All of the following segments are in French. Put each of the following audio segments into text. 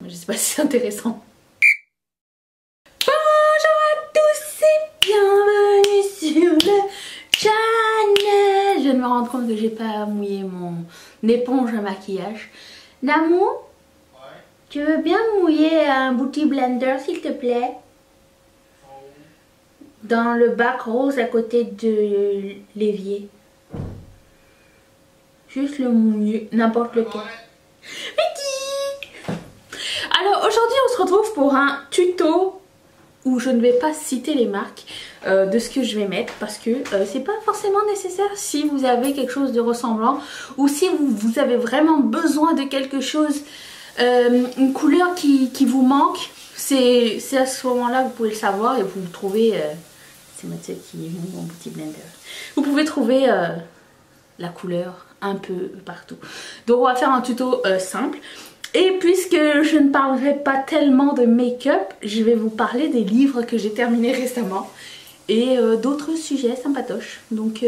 je sais pas si c'est intéressant. Bonjour à tous et bienvenue sur le channel. Je viens de me rendre compte que j'ai pas mouillé mon éponge à maquillage. Namu, tu veux bien mouiller un Beauty Blender s'il te plaît? Dans le bac rose à côté de l'évier. Juste le mouiller, n'importe lequel. Mickey! Alors aujourd'hui on se retrouve pour un tuto où je ne vais pas citer les marques de ce que je vais mettre parce que c'est pas forcément nécessaire si vous avez quelque chose de ressemblant ou si vous avez vraiment besoin de quelque chose, une couleur qui vous manque. C'est à ce moment là que vous pouvez le savoir et vous trouvez, c'est moi qui est mon Beauty Blender. Vous pouvez trouver la couleur un peu partout. Donc on va faire un tuto simple. Et puisque je ne parlerai pas tellement de make-up, je vais vous parler des livres que j'ai terminés récemment et d'autres sujets sympatoches. Donc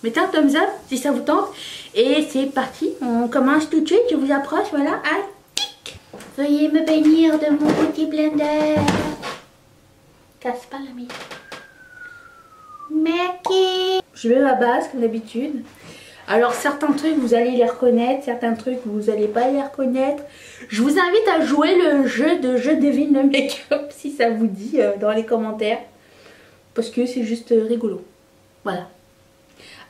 mettez un thumbs up si ça vous tente. Et c'est parti, on commence tout de suite, je vous approche, voilà. Ah, tic. Veuillez me bénir de mon Beauty Blender. Casse pas la mise. Merci. Je vais à la base comme d'habitude. Alors certains trucs vous allez les reconnaître, certains trucs vous n'allez pas les reconnaître. Je vous invite à jouer le jeu de je devine le make-up si ça vous dit dans les commentaires. Parce que c'est juste rigolo. Voilà.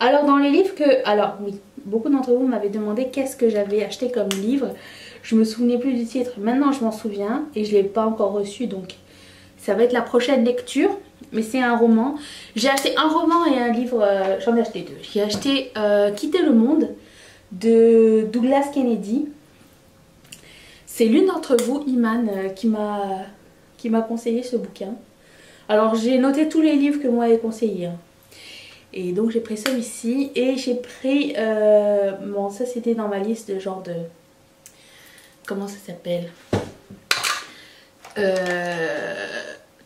Alors dans les livres que... Alors oui, beaucoup d'entre vous m'avaient demandé qu'est-ce que j'avais acheté comme livre. Je me souvenais plus du titre. Maintenant je m'en souviens et je ne l'ai pas encore reçu. Donc ça va être la prochaine lecture. Mais c'est un roman. J'ai acheté un roman et un livre, j'en ai acheté deux. J'ai acheté Quitter le monde de Douglas Kennedy. C'est l'une d'entre vous, Iman, qui m'a conseillé ce bouquin. Alors j'ai noté tous les livres que moi m'avez conseillé. Et donc j'ai pris celui-ci et j'ai pris, bon ça c'était dans ma liste de genre de, comment ça s'appelle,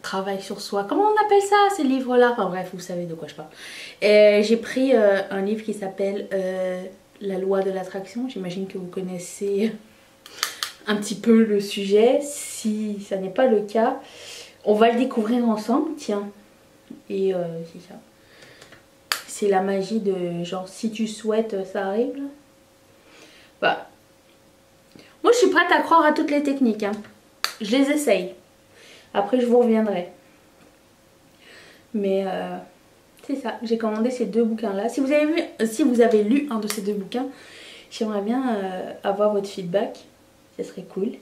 travail sur soi, comment on appelle ça ces livres là, enfin bref vous savez de quoi je parle. J'ai pris un livre qui s'appelle La loi de l'attraction. J'imagine que vous connaissez un petit peu le sujet. Si ça n'est pas le cas, on va le découvrir ensemble, tiens. Et c'est ça, c'est la magie de genre si tu souhaites ça arrive là. Bah, moi je suis prête à croire à toutes les techniques hein. Je les essaye. Après je vous reviendrai. Mais c'est ça, j'ai commandé ces deux bouquins là. Si vous avez lu un de ces deux bouquins, j'aimerais bien avoir votre feedback. Ça serait cool.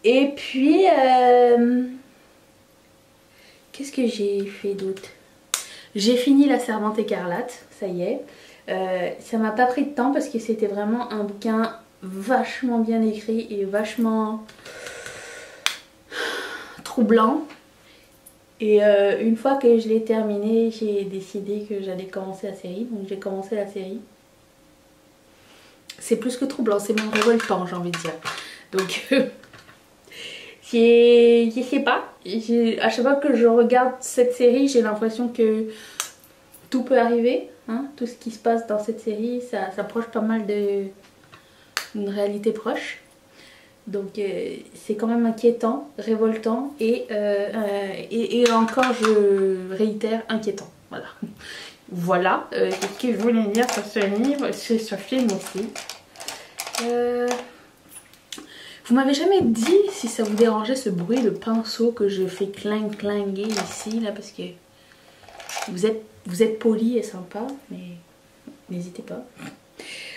Et puis qu'est-ce que j'ai fait d'autre? J'ai fini La Servante écarlate, ça y est. Ça m'a pas pris de temps parce que c'était vraiment un bouquin vachement bien écrit et vachement troublant. Et une fois que je l'ai terminé, j'ai décidé que j'allais commencer la série. Donc j'ai commencé la série. C'est plus que troublant, c'est même révoltant j'ai envie de dire. Donc je sais pas. À chaque fois que je regarde cette série, j'ai l'impression que tout peut arriver. Hein, tout ce qui se passe dans cette série, ça s'approche pas mal d'une réalité proche. Donc c'est quand même inquiétant, révoltant et encore je réitère inquiétant. Voilà. Voilà ce que je voulais dire sur ce livre, sur ce film aussi. Vous m'avez jamais dit si ça vous dérangeait ce bruit de pinceau que je fais clinguer ici là parce que vous êtes poli et sympa, mais n'hésitez pas.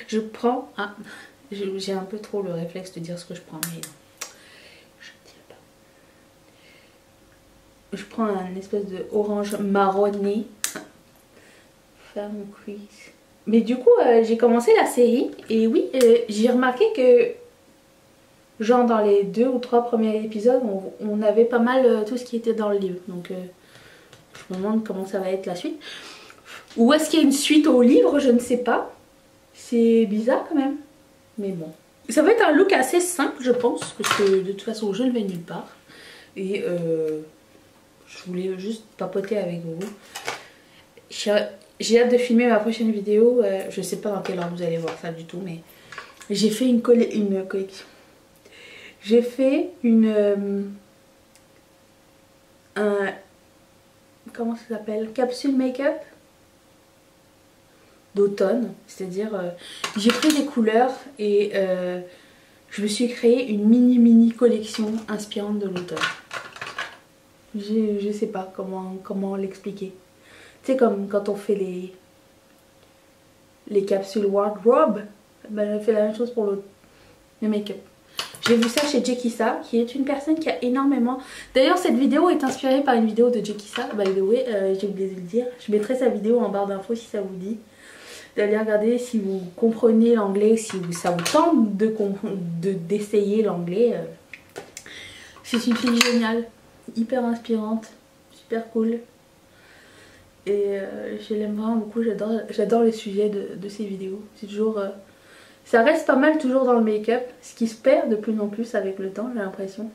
Je prends... Ah, j'ai un peu trop le réflexe de dire ce que je prends, mais je ne dirai pas. Je prends un espèce de orange marronné. Ferme crease. Mais du coup, j'ai commencé la série et oui, j'ai remarqué que genre dans les 2 ou 3 premiers épisodes, on avait pas mal tout ce qui était dans le livre. Donc je me demande comment ça va être la suite. Ou est-ce qu'il y a une suite au livre? Je ne sais pas. C'est bizarre quand même. Mais bon. Ça va être un look assez simple je pense. Parce que de toute façon je ne vais nulle part. Et je voulais juste papoter avec vous. J'ai hâte de filmer ma prochaine vidéo. Je sais pas dans quelle heure vous allez voir ça du tout. Mais j'ai fait une collection. J'ai fait comment ça s'appelle, capsule make-up d'automne. C'est-à-dire, j'ai pris des couleurs et je me suis créé une mini collection inspirante de l'automne. Je sais pas comment l'expliquer. Tu sais, comme quand on fait les capsules wardrobe, ben, j'ai fait la même chose pour le make-up. J'ai vu ça chez Jekissa, qui est une personne qui a énormément... D'ailleurs, cette vidéo est inspirée par une vidéo de Jekissa, by the way, j'ai oublié de le dire. Je mettrai sa vidéo en barre d'infos si ça vous dit. D'aller regarder si vous comprenez l'anglais, si ça vous tente d'essayer l'anglais. C'est une fille géniale, hyper inspirante, super cool. Et je l'aime vraiment beaucoup, j'adore les sujets de ses vidéos. C'est toujours... ça reste pas mal toujours dans le make-up, ce qui se perd de plus en plus avec le temps, j'ai l'impression.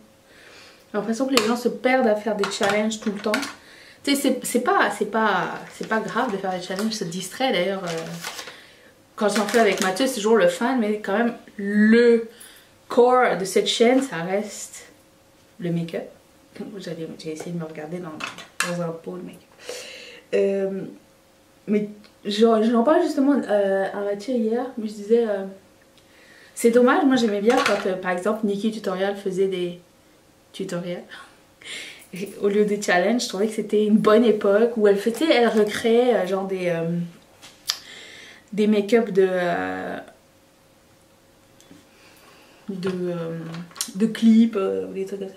J'ai l'impression que les gens se perdent à faire des challenges tout le temps. Tu sais, c'est pas grave de faire des challenges, ça te distrait d'ailleurs. Quand j'en fais avec Mathieu, c'est toujours le fun, mais quand même, le core de cette chaîne, ça reste le make-up. J'ai essayé de me regarder dans un pot de make-up. Mais j'en parlais justement à Mathieu hier, mais je disais... c'est dommage, moi j'aimais bien quand par exemple Nikki Tutorial faisait des tutoriels. Et au lieu des challenges, je trouvais que c'était une bonne époque où elle recréait genre des make-up de clips, ou des trucs comme ça.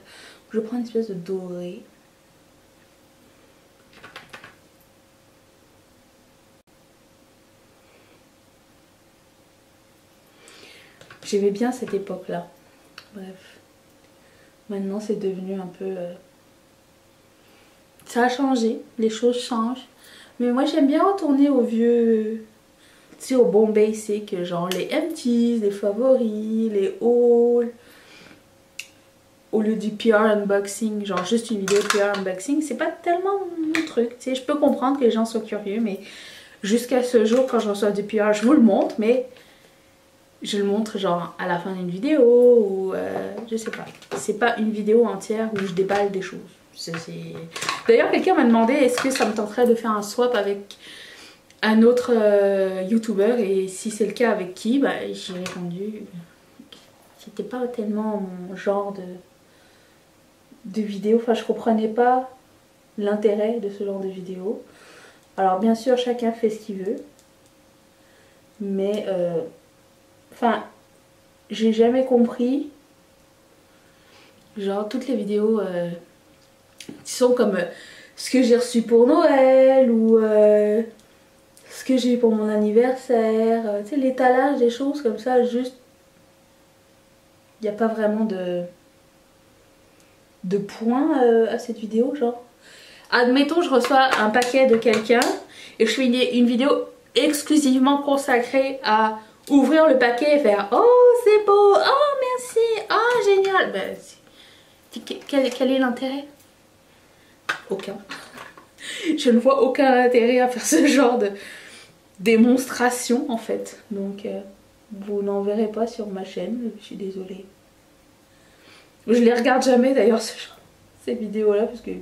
Je prends une espèce de doré. J'aimais bien cette époque-là. Bref. Maintenant, c'est devenu un peu... Ça a changé. Les choses changent. Mais moi, j'aime bien retourner aux vieux... Tu sais, aux bons basics. Genre les empties, les favoris, les hauls. Au lieu du PR unboxing. Genre juste une vidéo de PR unboxing. C'est pas tellement mon truc. Tu sais, je peux comprendre que les gens soient curieux. Mais jusqu'à ce jour, quand je reçois du PR, je vous le montre. Mais... je le montre genre à la fin d'une vidéo ou je sais pas. C'est pas une vidéo entière où je déballe des choses. D'ailleurs quelqu'un m'a demandé est-ce que ça me tenterait de faire un swap avec un autre YouTuber et si c'est le cas avec qui, bah j'ai répondu. C'était pas tellement mon genre de vidéo. Enfin je comprenais pas l'intérêt de ce genre de vidéo. Alors bien sûr chacun fait ce qu'il veut. Mais... enfin, j'ai jamais compris, genre toutes les vidéos qui sont comme ce que j'ai reçu pour Noël ou ce que j'ai eu pour mon anniversaire, tu sais, l'étalage des choses comme ça, juste, il n'y a pas vraiment de point à cette vidéo, genre. Admettons, je reçois un paquet de quelqu'un et je fais une vidéo exclusivement consacrée à... ouvrir le paquet et faire oh c'est beau, oh merci, oh génial. Ben, quel est l'intérêt? Aucun. Je ne vois aucun intérêt à faire ce genre de démonstration en fait. Donc vous n'en verrez pas sur ma chaîne, je suis désolée. Je les regarde jamais d'ailleurs ces vidéos là parce que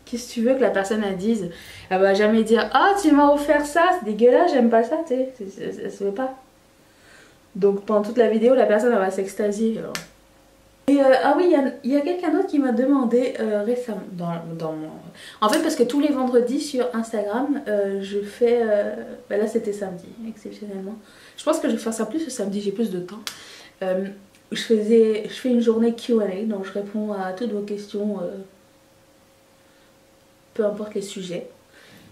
qu'est-ce que tu veux que la personne elle dise? Elle va jamais dire ah tu m'as offert ça, c'est dégueulasse, j'aime pas ça, tu sais, ça se fait pas. Donc pendant toute la vidéo la personne elle va s'extasier. Et ah oui il y a quelqu'un d'autre qui m'a demandé récemment dans mon... En fait parce que tous les vendredis sur Instagram je fais... bah là c'était samedi exceptionnellement. Je pense que je vais faire ça plus le samedi, j'ai plus de temps. Je fais une journée Q&A donc je réponds à toutes vos questions peu importe les sujets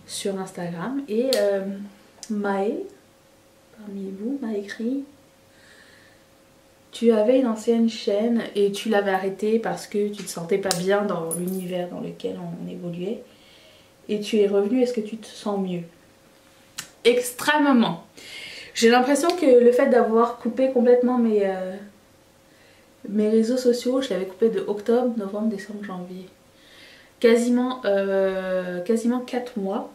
sur Instagram. Et Maë parmi vous m'a écrit: tu avais une ancienne chaîne et tu l'avais arrêtée parce que tu te sentais pas bien dans l'univers dans lequel on évoluait. Et tu es revenu, est-ce que tu te sens mieux? Extrêmement. J'ai l'impression que le fait d'avoir coupé complètement mes réseaux sociaux, je l'avais coupé de octobre, novembre, décembre, janvier. Quasiment 4 mois.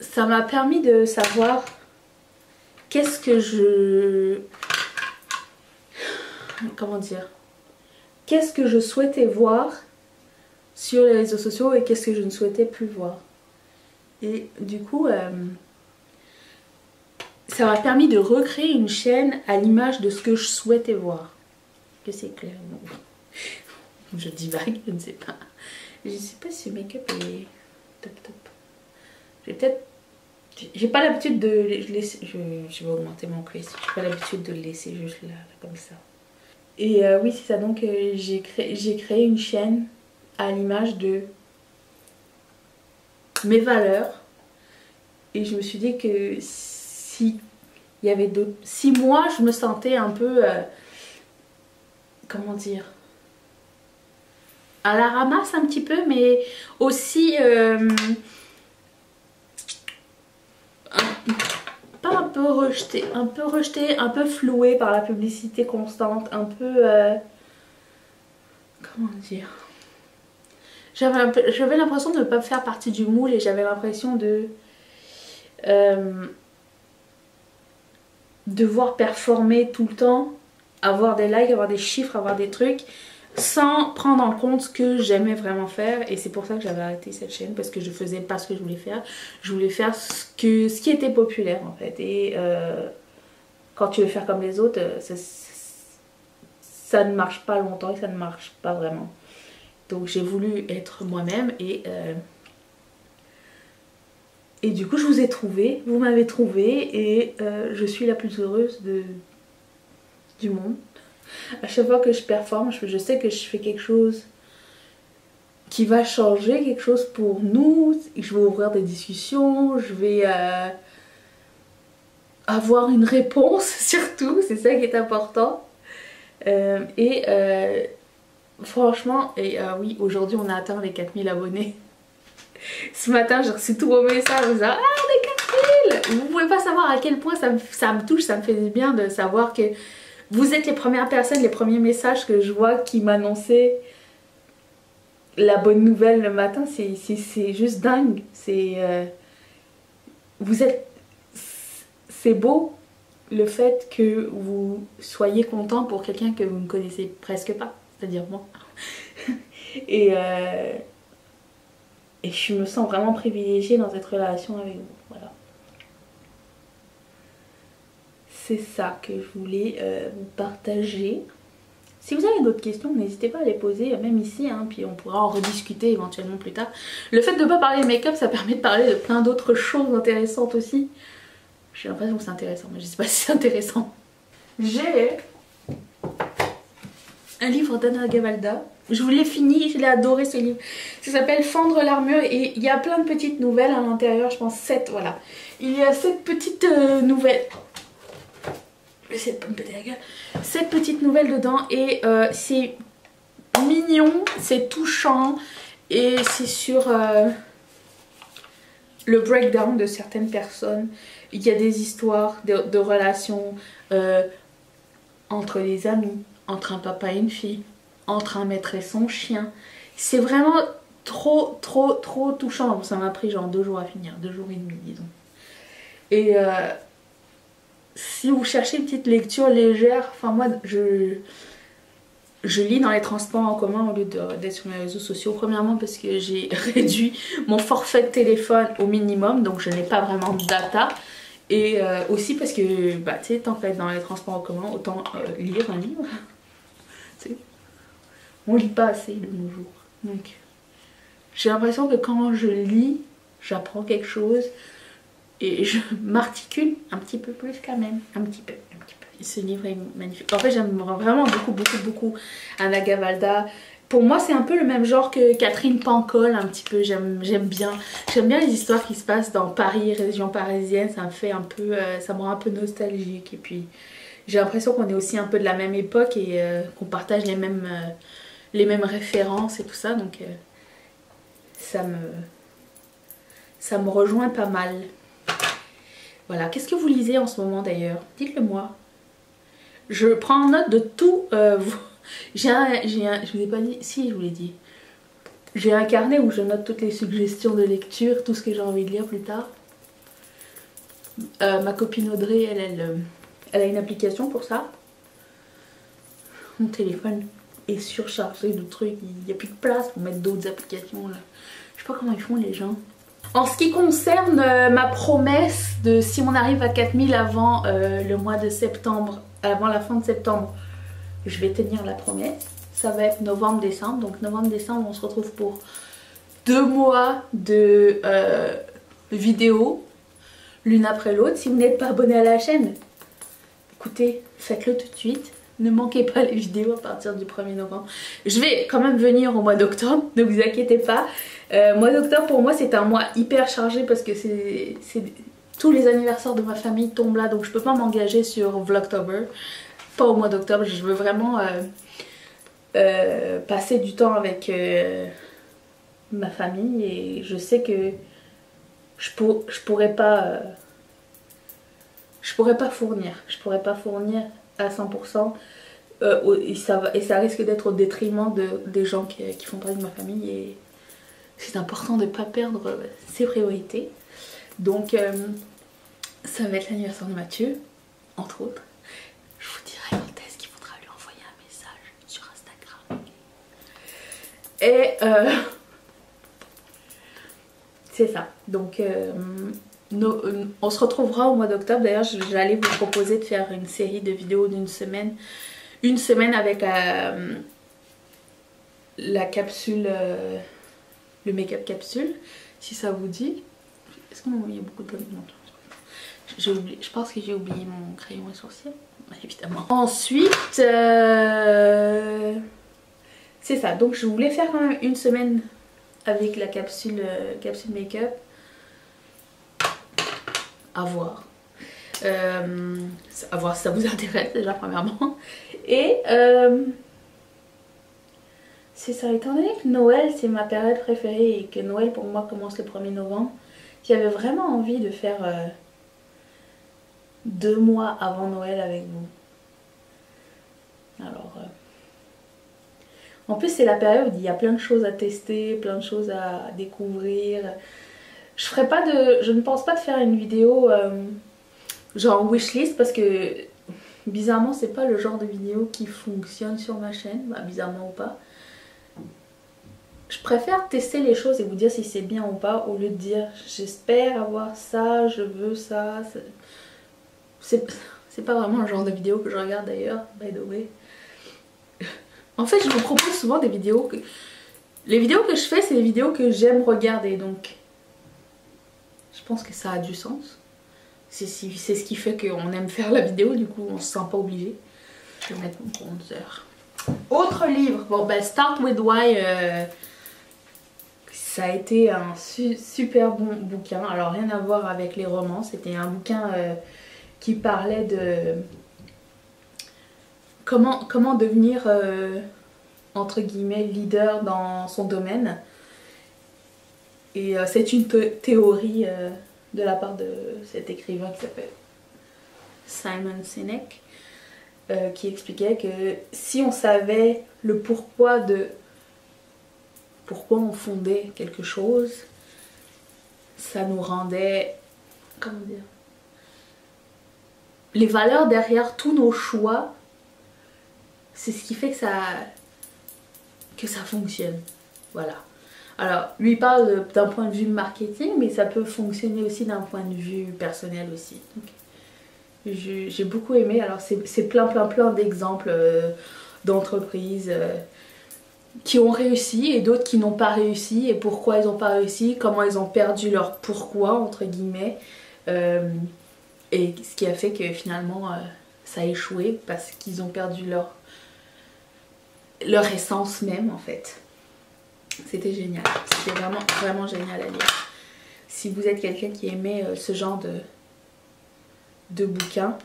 Ça m'a permis de savoir qu'est-ce que je... comment dire, qu'est-ce que je souhaitais voir sur les réseaux sociaux et qu'est-ce que je ne souhaitais plus voir. Et du coup, ça m'a permis de recréer une chaîne à l'image de ce que je souhaitais voir. Que c'est clair, non? Je divague, je ne sais pas. Je ne sais pas si ce make-up est top top. J'ai peut-être... J'ai pas l'habitude de laisser... Je vais augmenter mon crease. J'ai pas l'habitude de le laisser juste là, comme ça. Et oui, c'est ça. Donc j'ai créé une chaîne à l'image de mes valeurs. Et je me suis dit que si il y avait d'autres... Si moi, je me sentais un peu... comment dire, à la ramasse un petit peu, mais aussi pas un peu rejeté, un peu floué par la publicité constante, un peu comment dire, j'avais l'impression de ne pas faire partie du moule et j'avais l'impression de devoir performer tout le temps, avoir des likes, avoir des chiffres, avoir des trucs, sans prendre en compte ce que j'aimais vraiment faire. Et c'est pour ça que j'avais arrêté cette chaîne, parce que je faisais pas ce que je voulais faire. Je voulais faire ce qui était populaire en fait. Et quand tu veux faire comme les autres, ça ne marche pas longtemps et ça ne marche pas vraiment. Donc j'ai voulu être moi-même et du coup je vous ai trouvé, vous m'avez trouvé et je suis la plus heureuse du monde. À chaque fois que je performe, je sais que je fais quelque chose qui va changer, quelque chose pour nous. Je vais ouvrir des discussions, je vais avoir une réponse surtout, c'est ça qui est important. Franchement, oui, aujourd'hui on a atteint les 4000 abonnés. Ce matin j'ai reçu tous vos messages en disant ah les 4000. Vous pouvez pas savoir à quel point ça me touche, ça me fait du bien de savoir que vous êtes les premières personnes, les premiers messages que je vois qui m'annonçaient la bonne nouvelle le matin. C'est juste dingue. C'est beau le fait que vous soyez content pour quelqu'un que vous ne connaissez presque pas, c'est-à-dire moi. Et je me sens vraiment privilégiée dans cette relation avec vous. Voilà. C'est ça que je voulais vous partager. Si vous avez d'autres questions, n'hésitez pas à les poser, même ici, hein, puis on pourra en rediscuter éventuellement plus tard. Le fait de ne pas parler de make-up, ça permet de parler de plein d'autres choses intéressantes aussi. J'ai l'impression que c'est intéressant, mais je sais pas si c'est intéressant. J'ai un livre d'Anna Gavalda. Je vous l'ai fini, je l'ai adoré ce livre. Ça s'appelle Fendre l'armure et il y a plein de petites nouvelles à l'intérieur, je pense 7, voilà. Il y a 7 petites nouvelles. J'essaie de pas me péter la gueule. 7 petites nouvelles dedans et c'est mignon, c'est touchant et c'est sur le breakdown de certaines personnes. Il y a des histoires de relations entre les amis, entre un papa et une fille, entre un maître et son chien. C'est vraiment trop touchant. Ça m'a pris genre 2 jours à finir, 2 jours et demi disons. Et si vous cherchez une petite lecture légère, enfin moi je lis dans les transports en commun au lieu d'être sur mes réseaux sociaux. Premièrement parce que j'ai réduit mon forfait de téléphone au minimum, donc je n'ai pas vraiment de data. Et aussi parce que bah, tu sais, tant qu'à être dans les transports en commun, autant lire un livre. On lit pas assez de nos jours. Donc j'ai l'impression que quand je lis, j'apprends quelque chose. Et je m'articule un petit peu plus quand même, un petit peu. Ce livre est magnifique. En fait j'aime vraiment beaucoup Anna Gavalda. Pour moi c'est un peu le même genre que Catherine Pancol un petit peu. J'aime bien les histoires qui se passent dans Paris, région parisienne. Ça me fait un peu, ça me rend un peu nostalgique. Et puis j'ai l'impression qu'on est aussi un peu de la même époque et qu'on partage les mêmes références et tout ça. Donc ça me rejoint pas mal. Voilà, qu'est-ce que vous lisez en ce moment d'ailleurs? Dites-le moi. Je prends en note de tout. Je vous ai pas dit, si je vous l'ai dit. J'ai un carnet où je note toutes les suggestions de lecture, tout ce que j'ai envie de lire plus tard. Ma copine Audrey, elle a une application pour ça. mon téléphone est surchargé de trucs, il n'y a plus de place pour mettre d'autres applications là. Je sais pas comment ils font les gens. En ce qui concerne ma promesse de si on arrive à 4000 avant le mois de septembre, avant la fin de septembre, je vais tenir la promesse. Ça va être novembre-décembre. Donc novembre-décembre, on se retrouve pour 2 mois de vidéos, l'une après l'autre. Si vous n'êtes pas abonné à la chaîne, écoutez, faites-le tout de suite. Ne manquez pas les vidéos à partir du 1er novembre. Je vais quand même venir au mois d'octobre, ne vous inquiétez pas. Mois d'octobre pour moi c'est un mois hyper chargé parce que c'est tous les anniversaires de ma famille tombent là, donc je peux pas m'engager sur Vlogtober. Pas au mois d'octobre, je veux vraiment passer du temps avec ma famille et je sais que je pourrais pas fournir. Je pourrais pas fournir à 100%. Et ça risque d'être au détriment des gens qui font partie de ma famille et c'est important de ne pas perdre ses priorités. Donc ça va être l'anniversaire de Mathieu, entre autres. Je vous dirai quand est-ce qu'il faudra lui envoyer un message sur Instagram. Et c'est ça. Donc on se retrouvera au mois d'octobre. D'ailleurs j'allais vous proposer de faire une série de vidéos d'une semaine. Une semaine avec la capsule, le make-up capsule, si ça vous dit. Est-ce qu'il y a beaucoup de documents? Je pense que j'ai oublié mon crayon à sourcils, évidemment. Ensuite, c'est ça. Donc je voulais faire quand même une semaine avec la capsule make-up. À voir. À voir si ça vous intéresse déjà premièrement. Et c'est ça, étant donné que Noël c'est ma période préférée et que Noël pour moi commence le 1er novembre, j'avais vraiment envie de faire 2 mois avant Noël avec vous. Alors en plus c'est la période où il y a plein de choses à tester, plein de choses à découvrir. Je ne pense pas de faire une vidéo genre wishlist parce que bizarrement c'est pas le genre de vidéo qui fonctionne sur ma chaîne, bah, bizarrement ou pas. Je préfère tester les choses et vous dire si c'est bien ou pas au lieu de dire j'espère avoir ça, je veux ça. C'est pas vraiment le genre de vidéo que je regarde d'ailleurs, by the way. En fait je vous propose souvent des vidéos que... Les vidéos que je fais c'est des vidéos que j'aime regarder, donc je pense que ça a du sens. C'est ce qui fait qu'on aime faire la vidéo, du coup on se sent pas obligé. Je vais mettre mon bronzer. Autre livre, bon ben Start With Why, ça a été un super bon bouquin. Alors rien à voir avec les romans, c'était un bouquin qui parlait de comment devenir entre guillemets leader dans son domaine. Et c'est une théorie de la part de cet écrivain qui s'appelle Simon Sinek, qui expliquait que si on savait le pourquoi on fondait quelque chose, ça nous rendait, comment dire, les valeurs derrière tous nos choix, c'est ce qui fait que ça fonctionne. Voilà. Alors, lui parle d'un point de vue marketing, mais ça peut fonctionner aussi d'un point de vue personnel aussi. J'ai beaucoup aimé. Alors, c'est plein d'exemples d'entreprises qui ont réussi et d'autres qui n'ont pas réussi. Et pourquoi ils n'ont pas réussi, comment ils ont perdu leur pourquoi, entre guillemets. Et ce qui a fait que finalement, ça a échoué parce qu'ils ont perdu leur essence même, en fait. C'était génial, c'était vraiment génial à lire. Si vous êtes quelqu'un qui aimait ce genre de bouquin,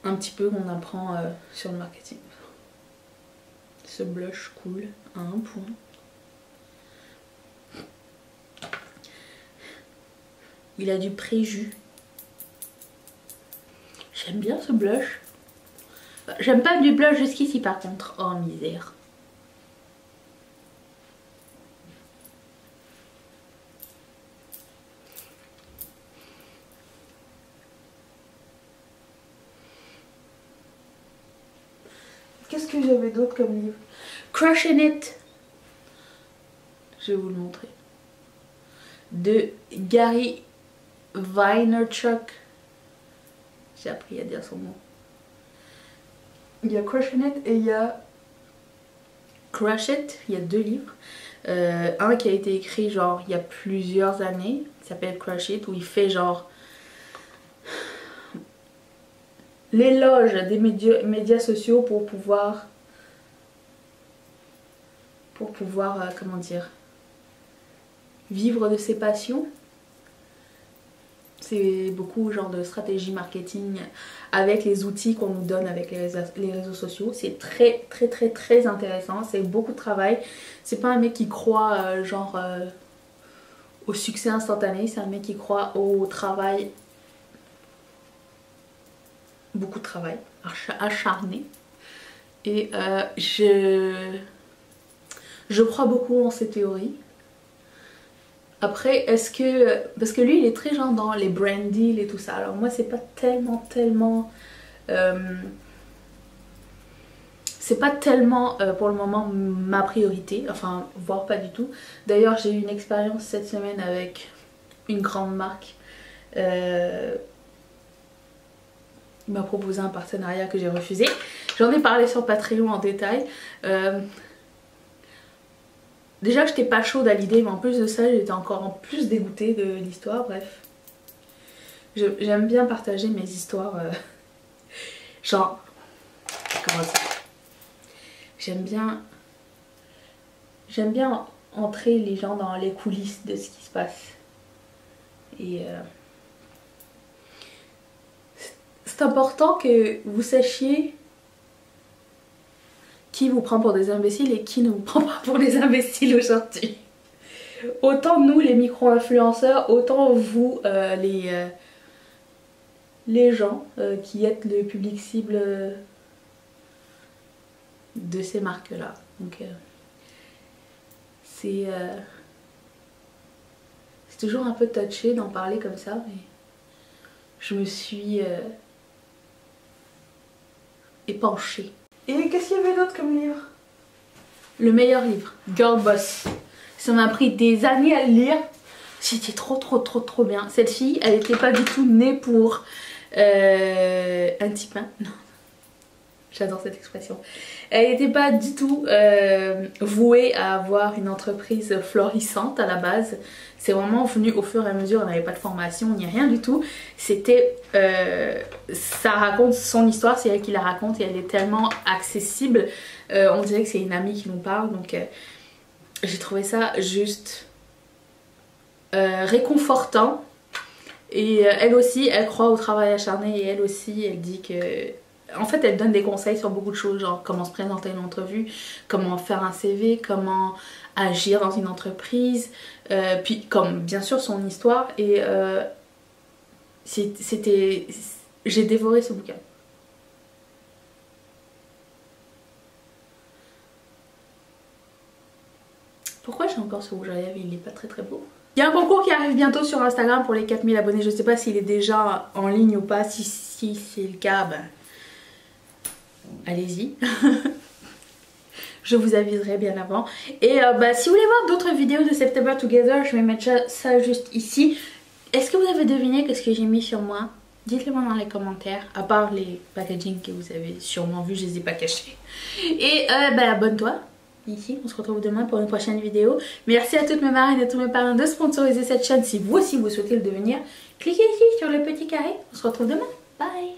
un petit peu on apprend sur le marketing. Ce blush cool à 1 point. Il a du préjus. J'aime bien ce blush. J'aime pas du blush jusqu'ici par contre. Oh misère. qu'est-ce que j'avais d'autre comme livre? Crushing It. Je vais vous le montrer. De Gary Vaynerchuk. J'ai appris à dire son nom. Il y a Crushing It et il y a Crush It. Il y a 2 livres. Un qui a été écrit genre il y a plusieurs années. Il s'appelle Crush It, où il fait genre l'éloge des médias sociaux pour pouvoir comment dire, vivre de ses passions. C'est beaucoup genre de stratégie marketing avec les outils qu'on nous donne avec les réseaux sociaux. C'est très intéressant, c'est beaucoup de travail. C'est pas un mec qui croit au succès instantané, c'est un mec qui croit au travail. Beaucoup de travail, acharné. Et je crois beaucoup en ces théories. Après, est-ce que... Parce que lui, il est très genre dans les brand deals et tout ça. Alors moi, c'est pas tellement... c'est pas tellement pour le moment ma priorité. Enfin, voire pas du tout. D'ailleurs, j'ai eu une expérience cette semaine avec une grande marque. Il m'a proposé un partenariat que j'ai refusé. J'en ai parlé sur Patreon en détail. Déjà que j'étais pas chaude à l'idée, mais en plus de ça j'étais encore en plus dégoûtée de l'histoire. Bref, j'aime bien partager mes histoires, genre, comment ça, j'aime bien entrer les gens dans les coulisses de ce qui se passe. Et c'est important que vous sachiez qui vous prend pour des imbéciles et qui ne vous prend pas pour des imbéciles aujourd'hui. Autant nous les micro-influenceurs, autant vous les gens qui êtes le public cible de ces marques là. Donc c'est toujours un peu touché d'en parler comme ça, mais je me suis épanchée. Et qu'est-ce qu'il y avait d'autre comme livre? Le meilleur livre, Girl Boss. Ça m'a pris des années à le lire. C'était trop bien. Cette fille, elle n'était pas du tout née pour un petit pain. Non. J'adore cette expression. Elle n'était pas du tout vouée à avoir une entreprise florissante à la base. C'est vraiment venu au fur et à mesure. Elle n'avait pas de formation ni rien du tout. C'était... ça raconte son histoire, c'est elle qui la raconte et elle est tellement accessible. On dirait que c'est une amie qui nous parle. Donc j'ai trouvé ça juste réconfortant. Et elle aussi, elle croit au travail acharné. Et elle aussi, elle dit que... En fait, elle donne des conseils sur beaucoup de choses, genre comment se présenter à une entrevue, comment faire un CV, comment agir dans une entreprise, puis comme bien sûr son histoire. Et c'était... J'ai dévoré ce bouquin. Pourquoi j'ai encore ce rouge à lèvres? Il n'est pas très beau. Il y a un concours qui arrive bientôt sur Instagram pour les 4000 abonnés. Je ne sais pas s'il est déjà en ligne ou pas. Si c'est le cas, ben... allez-y. Je vous aviserai bien avant. Et si vous voulez voir d'autres vidéos de September Together, je vais mettre ça juste ici. Est-ce que vous avez deviné qu'est-ce que j'ai mis sur moi? Dites-le moi dans les commentaires. À part les packaging que vous avez sûrement vu, je les ai pas cachés. Et abonne-toi. Ici, on se retrouve demain pour une prochaine vidéo. Merci à toutes mes marraines et à tous mes parrains de sponsoriser cette chaîne. Si vous aussi vous souhaitez le devenir, cliquez ici sur le petit carré. On se retrouve demain. Bye.